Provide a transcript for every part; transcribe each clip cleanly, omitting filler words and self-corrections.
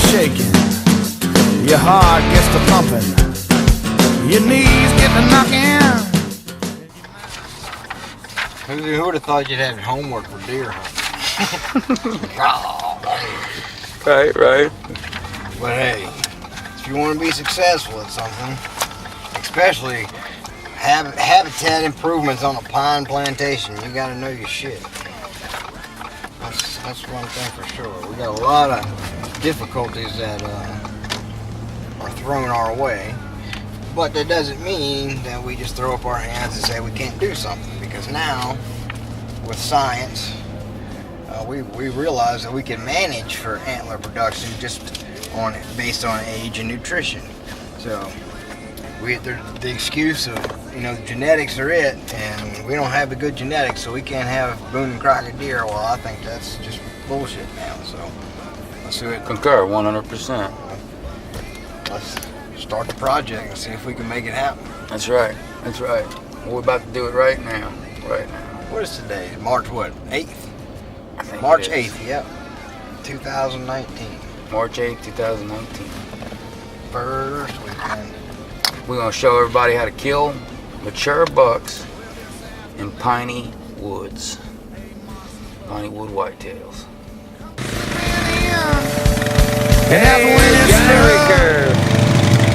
shaking, your heart gets to thumping, your knees get to knocking. Who would have thought you'd have homework for deer hunting? Right. But hey, if you want to be successful at something, especially habitat improvements on a pine plantation, you got to know your shit. That's one thing for sure. We got a lot of difficulties that are thrown our way, but that doesn't mean that we just throw up our hands and say we can't do something, because now with science we realize that we can manage for antler production just based on age and nutrition. So the excuse of, genetics are it, and we don't have the good genetics, so we can't have Boone and Crockett deer. Well, I think that's just bullshit now. So let's do it. Concur, 100%. Let's start the project and see if we can make it happen. That's right. We're about to do it right now. What is today? March what? 8th? I think March 8th, yep. 2019. March 8th, 2019. First weekend. We're going to show everybody how to kill mature bucks in Piney Woods. Piney Wood whitetails.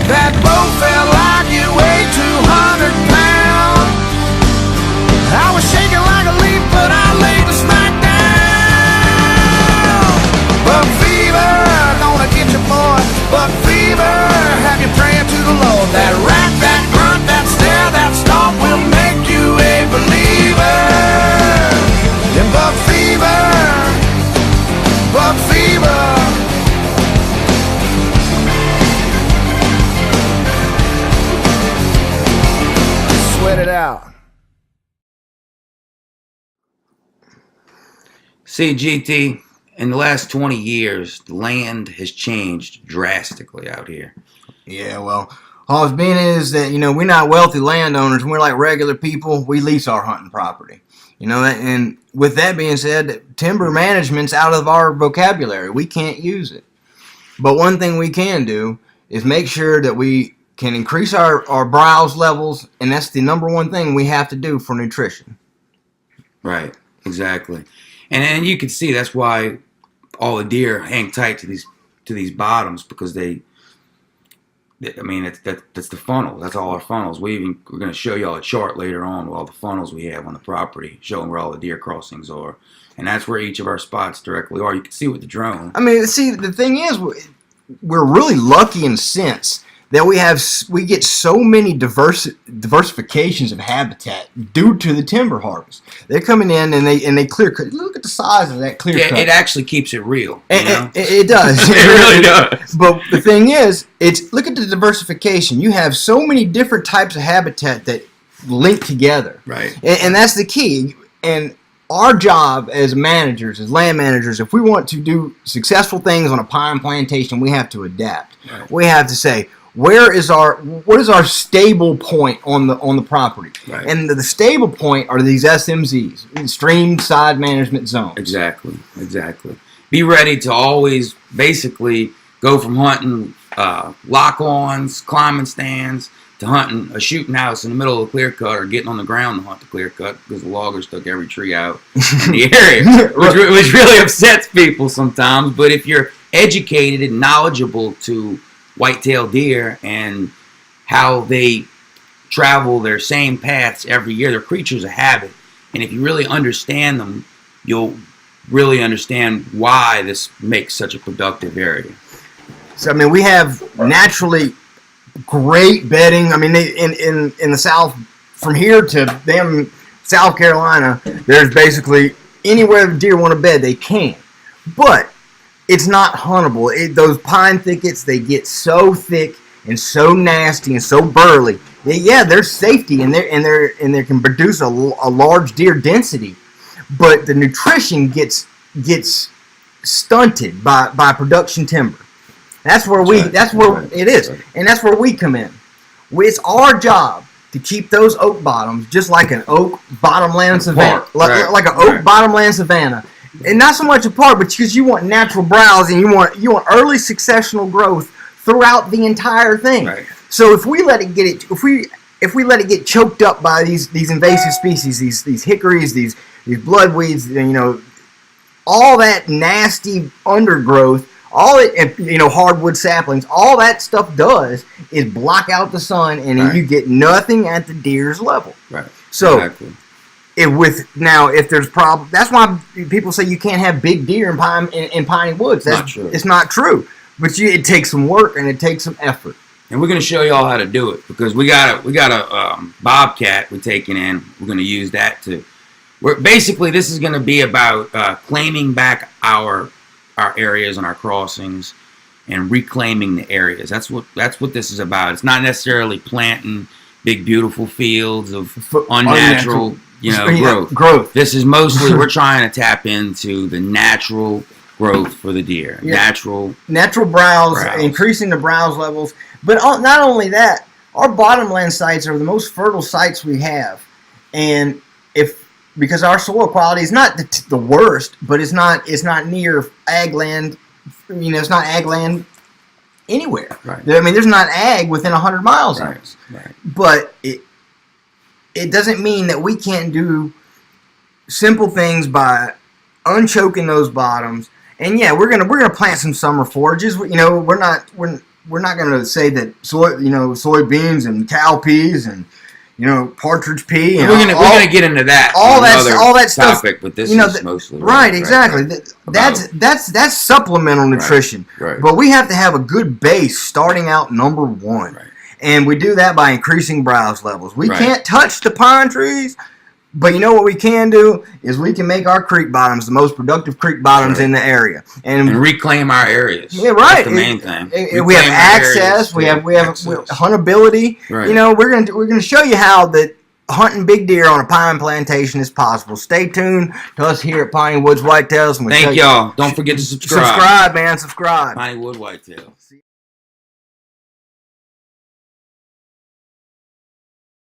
That boat felt like it weighed 200 pounds. I was shaking like a leaf, but I laid the smack down. Buck fever, gonna get you, boy. Buck fever, have you praying to the Lord. That rat, that grunt, that stare, that stomp will make you a believer. In buck fever, buck fever. Sweat it out. See, GT, in the last 20 years, the land has changed drastically out here. Yeah, well, all it's been is that, we're not wealthy landowners. We're like regular people. We lease our hunting property. And with that being said, timber management's out of our vocabulary. We can't use it. But one thing we can do is make sure that we can increase our browse levels, and that's the number one thing we have to do for nutrition. Right, exactly. And you can see that's why all the deer hang tight to these bottoms, because that's the funnel. That's all our funnels. We're going to show y'all a chart later on with all the funnels we have on the property, showing where all the deer crossings are. And that's where each of our spots directly are. You can see with the drone. The thing is, we're really lucky in a sense that we get so many diversifications of habitat due to the timber harvest. They're coming in and they clear cut. Look at the size of that clear cut. Yeah, it actually keeps it real. It does. It really does. But the thing is, look at the diversification. You have so many different types of habitat that link together. Right. And that's the key. And our job as managers, as land managers, if we want to do successful things on a pine plantation, we have to adapt. Right. We have to say, what is our stable point on the property? Right. And the stable point are these SMZs, stream side management zones. Exactly. Be ready to always basically go from hunting lock-ons, climbing stands, to hunting a shooting house in the middle of the clear cut, or getting on the ground to hunt the clear cut, because the loggers took every tree out in the area, which really upsets people sometimes. But if you're educated and knowledgeable to white-tailed deer and how they travel their same paths every year, they're creatures of habit, and if you really understand them, you'll really understand why this makes such a productive area. So we have naturally great bedding. In the South, from here to them South Carolina, there's basically anywhere the deer want to bed, they can. But it's not huntable. Those pine thickets, they get so thick and so nasty and so burly. Yeah, there's safety and they can produce a large deer density, but the nutrition gets stunted by production timber. That's where it is, and that's where we come in. It's our job to keep those oak bottoms just like an oak bottomland savanna, like an oak bottomland savanna. and not so much apart, but because you want natural browse and you want early successional growth throughout the entire thing. Right. So if we let it get choked up by these invasive species, these hickories, these bloodweeds, all that nasty undergrowth, hardwood saplings, all that stuff does is block out the sun, and you get nothing at the deer's level. Right. So exactly. If there's problem, that's why people say you can't have big deer in Piney Woods. That's not true. It's not true. But it takes some work and it takes some effort. And we're going to show you all how to do it, because we got a bobcat we're taking in. We're going to use that basically this is going to be about claiming back our areas and our crossings and reclaiming the areas. That's what this is about. It's not necessarily planting big beautiful fields of unnatural growth. This is mostly we're trying to tap into the natural growth for the deer. Yeah. Natural browse, increasing the browse levels. But not only that, our bottomland sites are the most fertile sites we have. And because our soil quality is not the worst, but it's not near ag land. It's not ag land anywhere. Right. I mean, there's not ag within 100 miles of us. Right. But it doesn't mean that we can't do simple things by unchoking those bottoms. And yeah, we're gonna plant some summer forages. We're not gonna say that soybeans and cowpeas and partridge pea. And we're gonna get into that. All that stuff. Topic, but this is mostly right. Exactly. Right. That's supplemental nutrition. Right. But we have to have a good base starting out number one. Right. And we do that by increasing browse levels. We can't touch the pine trees, but what we can do is we can make our creek bottoms the most productive creek bottoms in the area, and reclaim our areas. Yeah, right. That's the main thing. We have access. We have huntability. Right. We're gonna show you how that hunting big deer on a pine plantation is possible. Stay tuned to us here at Piney Woods Whitetails. Thank y'all. Don't forget to subscribe. Subscribe, man. Subscribe. Piney Wood Whitetails.